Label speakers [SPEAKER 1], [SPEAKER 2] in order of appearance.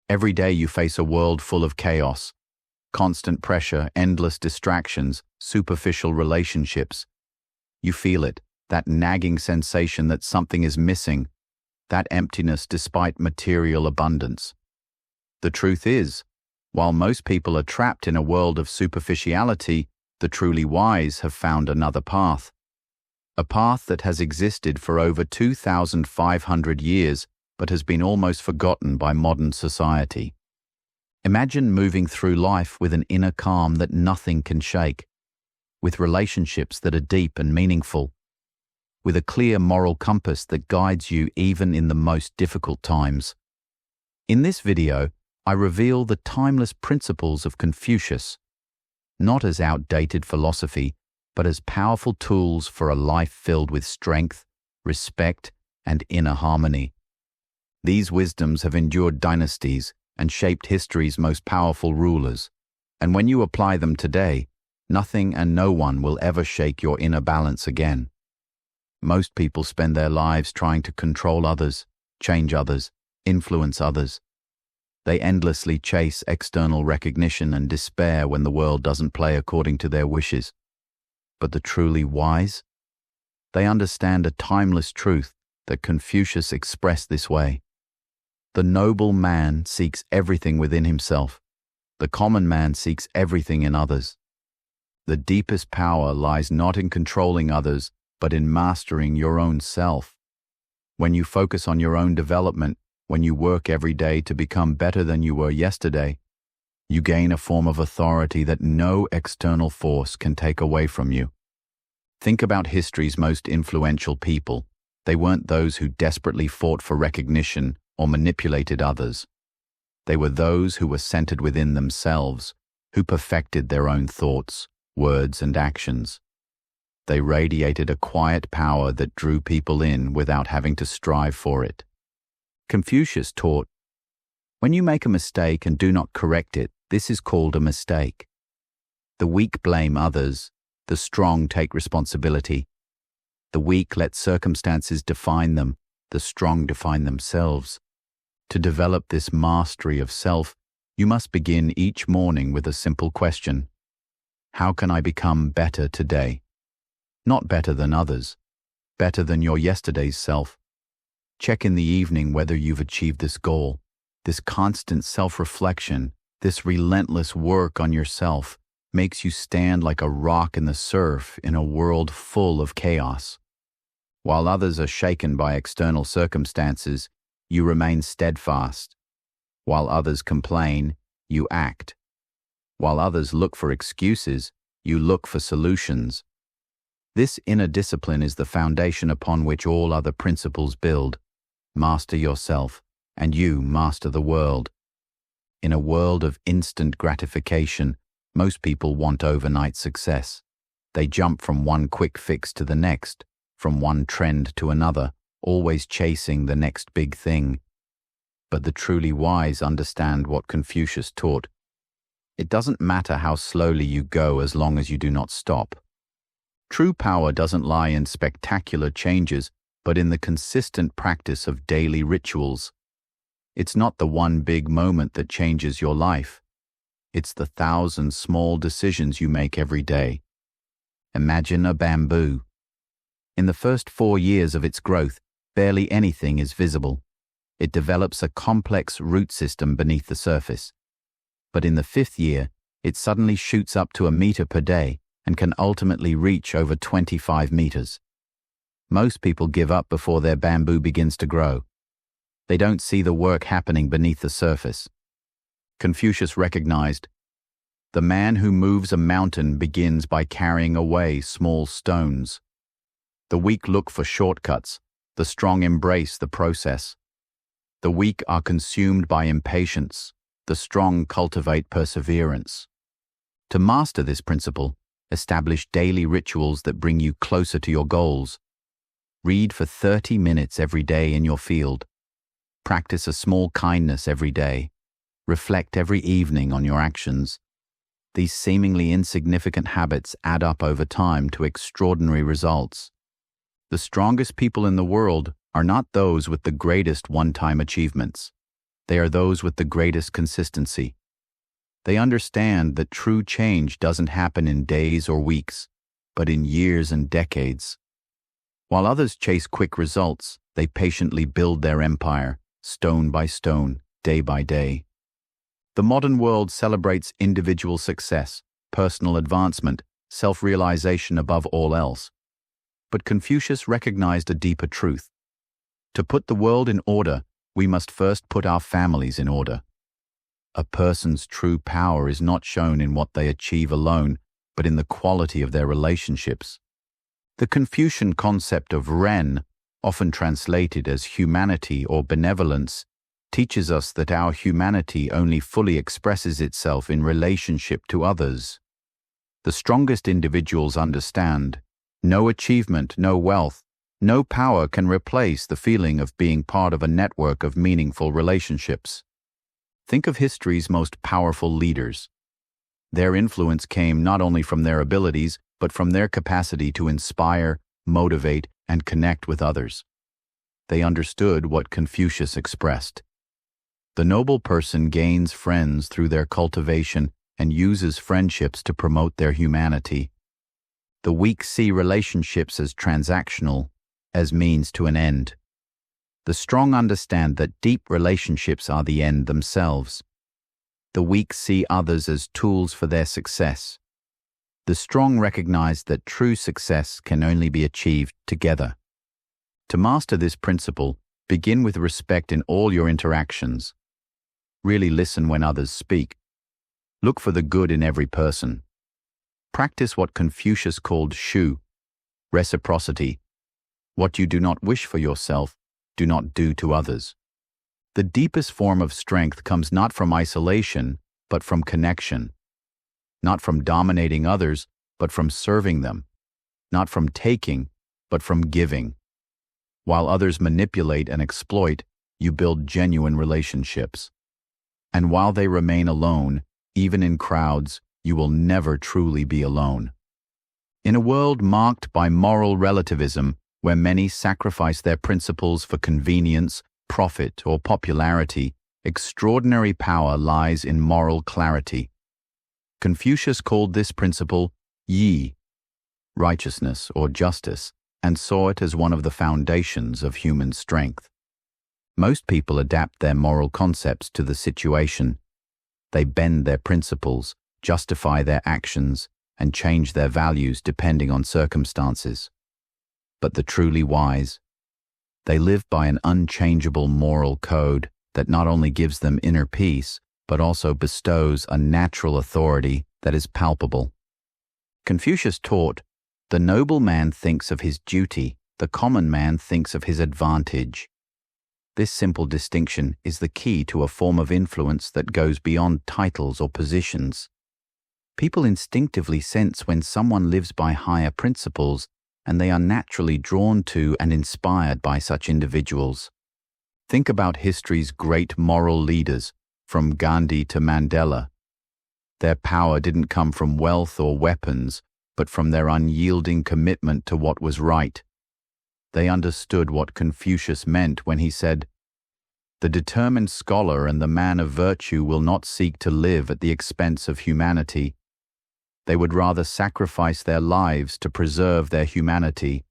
[SPEAKER 1] Every day you face a world full of chaos, constant pressure, endless distractions, superficial relationships. You feel it, that nagging sensation that something is missing, that emptiness despite material abundance. The truth is, while most people are trapped in a world of superficiality, the truly wise have found another path. A path that has existed for over 2,500 years but has been almost forgotten by modern society. Imagine moving through life with an inner calm that nothing can shake, with relationships that are deep and meaningful, with a clear moral compass that guides you even in the most difficult times. In this video, I reveal the timeless principles of Confucius, not as outdated philosophy, but as powerful tools for a life filled with strength, respect, and inner harmony. These wisdoms have endured dynasties and shaped history's most powerful rulers, and when you apply them today, nothing and no one will ever shake your inner balance again. Most people spend their lives trying to control others, change others, influence others. They endlessly chase external recognition and despair when the world doesn't play according to their wishes. But the truly wise? They understand a timeless truth that Confucius expressed this way. The noble man seeks everything within himself. The common man seeks everything in others. The deepest power lies not in controlling others, but in mastering your own self. When you focus on your own development, when you work every day to become better than you were yesterday, you gain a form of authority that no external force can take away from you. Think about history's most influential people. They weren't those who desperately fought for recognition or manipulated others. They were those who were centered within themselves, who perfected their own thoughts, words, and actions. They radiated a quiet power that drew people in without having to strive for it. Confucius taught, when you make a mistake and do not correct it, this is called a mistake. The weak blame others, the strong take responsibility. The weak let circumstances define them, the strong define themselves. To develop this mastery of self, you must begin each morning with a simple question. How can I become better today? Not better than others, better than your yesterday's self. Check in the evening whether you've achieved this goal. This constant self-reflection, this relentless work on yourself, makes you stand like a rock in the surf in a world full of chaos. While others are shaken by external circumstances, you remain steadfast. While others complain, you act. While others look for excuses, you look for solutions. This inner discipline is the foundation upon which all other principles build. Master yourself, and you master the world. In a world of instant gratification, most people want overnight success. They jump from one quick fix to the next, from one trend to another, always chasing the next big thing. But the truly wise understand what Confucius taught. It doesn't matter how slowly you go as long as you do not stop. True power doesn't lie in spectacular changes, but in the consistent practice of daily rituals. It's not the one big moment that changes your life. It's the 1,000 small decisions you make every day. Imagine a bamboo. In the first 4 years of its growth, barely anything is visible. It develops a complex root system beneath the surface. But in the 5th year, it suddenly shoots up to 1 meter per day and can ultimately reach over 25 meters. Most people give up before their bamboo begins to grow. They don't see the work happening beneath the surface. Confucius recognized, the man who moves a mountain begins by carrying away small stones. The weak look for shortcuts, the strong embrace the process. The weak are consumed by impatience, the strong cultivate perseverance. To master this principle, establish daily rituals that bring you closer to your goals. Read for 30 minutes every day in your field. Practice a small kindness every day. Reflect every evening on your actions. These seemingly insignificant habits add up over time to extraordinary results. The strongest people in the world are not those with the greatest one-time achievements. They are those with the greatest consistency. They understand that true change doesn't happen in days or weeks, but in years and decades. While others chase quick results, they patiently build their empire, stone by stone, day by day. The modern world celebrates individual success, personal advancement, self-realization above all else. But Confucius recognized a deeper truth. To put the world in order, we must first put our families in order. A person's true power is not shown in what they achieve alone, but in the quality of their relationships. The Confucian concept of Ren, often translated as humanity or benevolence, teaches us that our humanity only fully expresses itself in relationship to others. The strongest individuals understand, no achievement, no wealth, no power can replace the feeling of being part of a network of meaningful relationships. Think of history's most powerful leaders. Their influence came not only from their abilities, but from their capacity to inspire, motivate, and connect with others. They understood what Confucius expressed. The noble person gains friends through their cultivation and uses friendships to promote their humanity. The weak see relationships as transactional, as means to an end. The strong understand that deep relationships are the end themselves. The weak see others as tools for their success. The strong recognize that true success can only be achieved together. To master this principle, begin with respect in all your interactions. Really listen when others speak. Look for the good in every person. Practice what Confucius called shu, reciprocity. What you do not wish for yourself, do not do to others. The deepest form of strength comes not from isolation, but from connection. Not from dominating others, but from serving them. Not from taking, but from giving. While others manipulate and exploit, you build genuine relationships. And while they remain alone, even in crowds, you will never truly be alone. In a world marked by moral relativism, where many sacrifice their principles for convenience, profit, or popularity, extraordinary power lies in moral clarity. Confucius called this principle yi, righteousness or justice, and saw it as one of the foundations of human strength. Most people adapt their moral concepts to the situation. They bend their principles, justify their actions, and change their values depending on circumstances. But the truly wise, they live by an unchangeable moral code that not only gives them inner peace, but also bestows a natural authority that is palpable. Confucius taught, "The noble man thinks of his duty, the common man thinks of his advantage." This simple distinction is the key to a form of influence that goes beyond titles or positions. People instinctively sense when someone lives by higher principles, and they are naturally drawn to and inspired by such individuals. Think about history's great moral leaders, from Gandhi to Mandela. Their power didn't come from wealth or weapons, but from their unyielding commitment to what was right. They understood what Confucius meant when he said, "The determined scholar and the man of virtue will not seek to live at the expense of humanity. They would rather sacrifice their lives to preserve their humanity